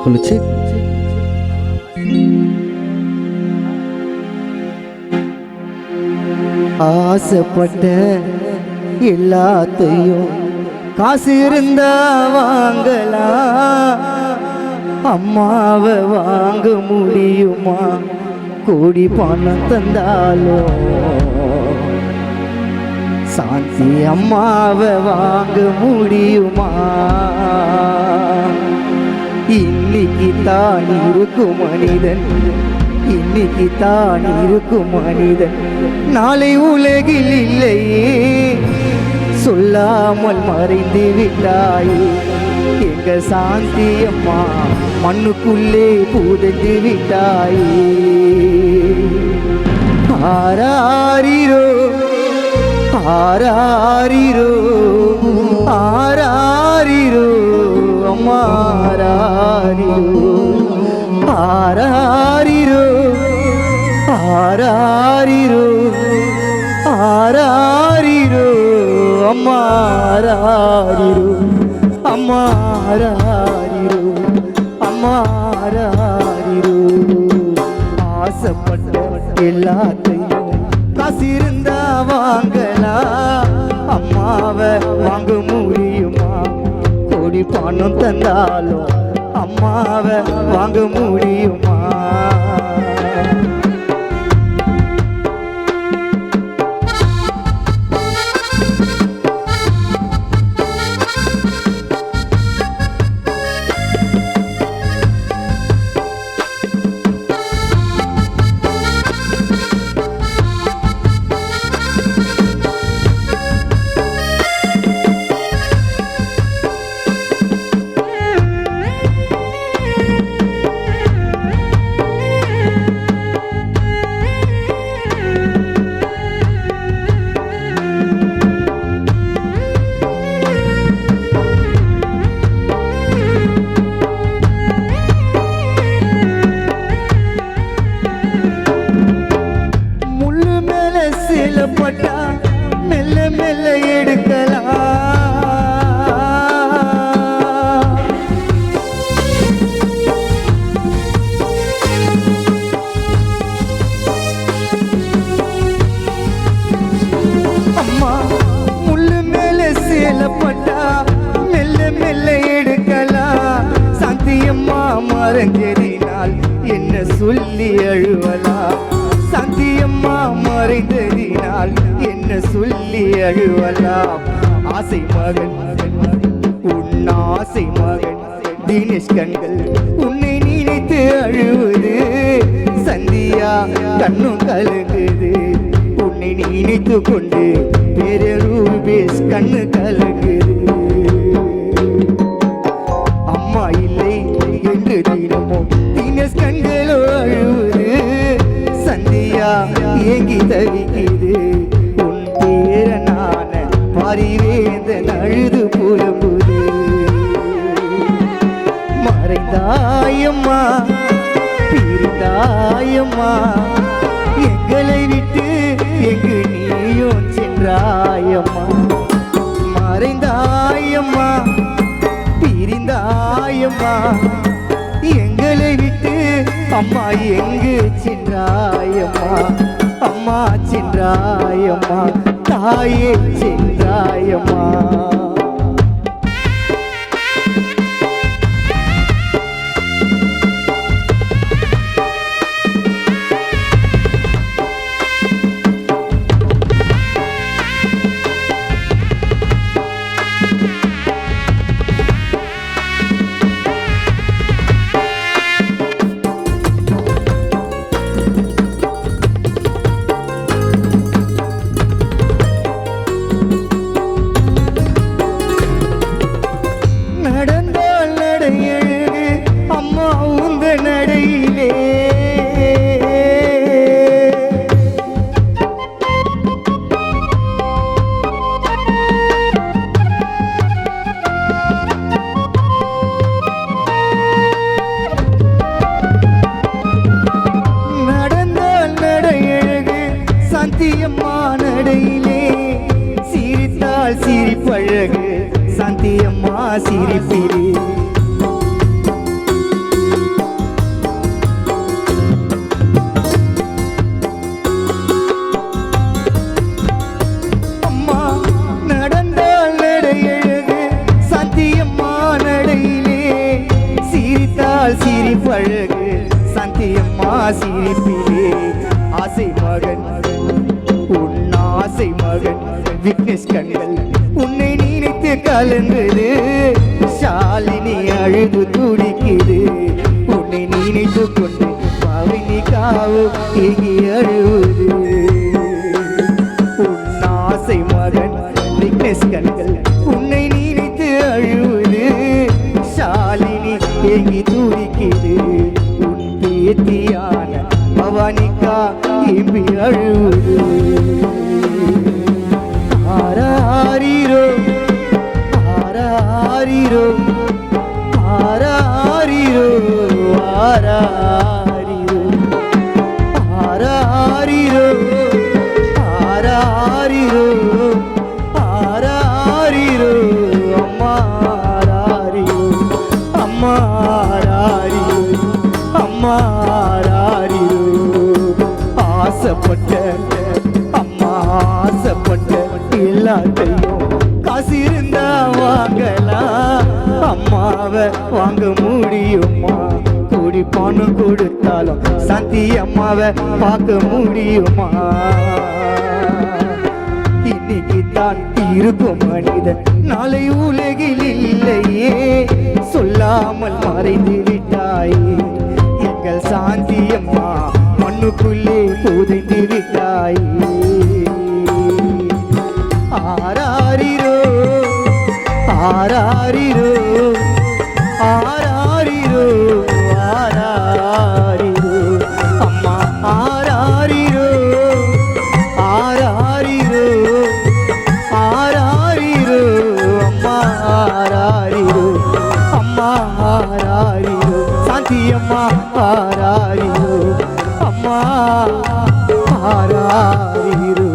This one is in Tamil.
குளிச்சு ஆசைப்பட்ட எல்லாத்தையும் காசு இருந்தா வாங்கலாம், அம்மாவை வாங்க முடியுமா? கோடி பணம் தந்தாலும் சாந்தி அம்மாவை வாங்க முடியுமா? இன்னைக்கு தான் இருக்கும் மனிதன், இன்னைக்கு தான் இருக்கும் மனிதன், நாளை உலகில் இல்லையே. சொல்லாமல் மறைந்து விட்டாயே எங்க சாந்தி அம்மா, மண்ணுக்குள்ளே புதைந்து விட்டாயே. ஆராரிரோ ஆராரிரோ ஆராரிரோ அம்மா, ஆராரிரோ ஆராரிரோ ஆராரிரோ ஆராரிரோ அம்மா, ஆராரிரோ அம்மா, ஆராரிரோ அம்மா, ஆராரிரோ. ஆசைப்பட்ட எல்லாத்தையும் காசு இருந்தா வாங்கலாம், அம்மாவை வாங்க முடியுமா? கோடி பணம் தந்தாலும் அம்மாவை வாங்க முடியுமா? பட்டா மெல்ல மெல்ல எடுக்கலாம், அம்மா முள்ளு மேல சேலப்பட்டா மெல்ல மெல்ல எடுக்கலாம். சாந்தியம்மா மறைஞ்சதினால் என்ன சொல்லி அழுவலாம்? சாந்தியம்மா மறைந்ததினால் என்ன சொல்லி அழுவலாம்? ஆசை மகன் உன் ஆசை மகன் தினேஷ் கண்கள் உன்னை நினைத்து அழுவது. சந்தியா கண்ணும் கலங்குது உன்னை நினைத்து கொண்டு, பேரூபேஷ் கண்ணு கலங்குது. அம்மா இல்லை என்று தினமும் தினேஷ் கண்களோ அழுவது. சந்தியா ஏங்கி தவிக்குது உன் பேரனான பரிவேந்தன் அழுது புலம்புது. மறைந்தாயம்மா பிரிந்தாயம்மா, எங்களை விட்டு எங்கு நீயும் சென்றாயம்மா. மறைந்தாயம்மா பிரிந்தாயம்மா, எங்களை விட்டு அம்மா எங்கு சென்றாயம்மா? அம்மா சென்றாயம்மா, தாயே சென்றாயம்மா. நடந்தால் நடையழகு அம்மா உந்த நடையிலே, நடந்தால் நடையழகு சாந்தியம்மா நடையிலே. சிரித்தால் சிரிப்பழகு சாந்தியம்மா சிரிப்பிலே. சிரித்தால் சிரிப்பழகு சாந்தியம்மா சிரிப்பிலே ஆசை மகன் உன் ஆசை மகன் விக்னேஷ் கண்கள் உன்னை நினைத்து கலந்தது ஷாலினி அழுது துடிக்குது உன்னை நினைத்து கொண்டு பவினி காவு ஏகி அழுவது உன் ஆசை மகன் விக்னேஷ் கண்கள் உன்னை நினைத்து அழுவது ஷாலினி ஏகி துடிக்குது உன் பேத்தியான பவானிக்கா ஏம்பி அழுவது ஆராரிரோ ஆராரிரோ ஆராரிரோ ஆராரிரோ ஆராரிரோ ஆராரிரோ ஆராரிரோ அம்மா ஆராரிரோ அம்மா ஆராரிரோ அம்மா ஆராரிரோ ஆசைப்பட்ட அம்மா ஆசைப்பட்ட எல்லாத்தையும் காசு இருந்தா வாங்கலாம் அம்மாவை வாங்க முடியுமா கூடி பணம் கொடுத்தாலும் சாந்தி அம்மாவை பார்க்க முடியுமா இன்னைக்கு தான் இருக்கும் மனிதன் நாளை உலகில் இல்லையே சொல்லாமல் மறைந்து விட்டாயே எங்கள் சாந்தி அம்மா மண்ணுக்குள்ளே புதைந்து விட்டாயே ஆராரிரோ ஆராரிரோ ஆராரிரோ ஆராரிரோ அம்மா ஆராரிரோ ஆராரிரோ ஆராரிரோ அம்மா ஆராரிரோ அம்மா ஆராரிரோ சாந்தி அம்மா ஆராரிரோ அம்மா ஆராரிரோ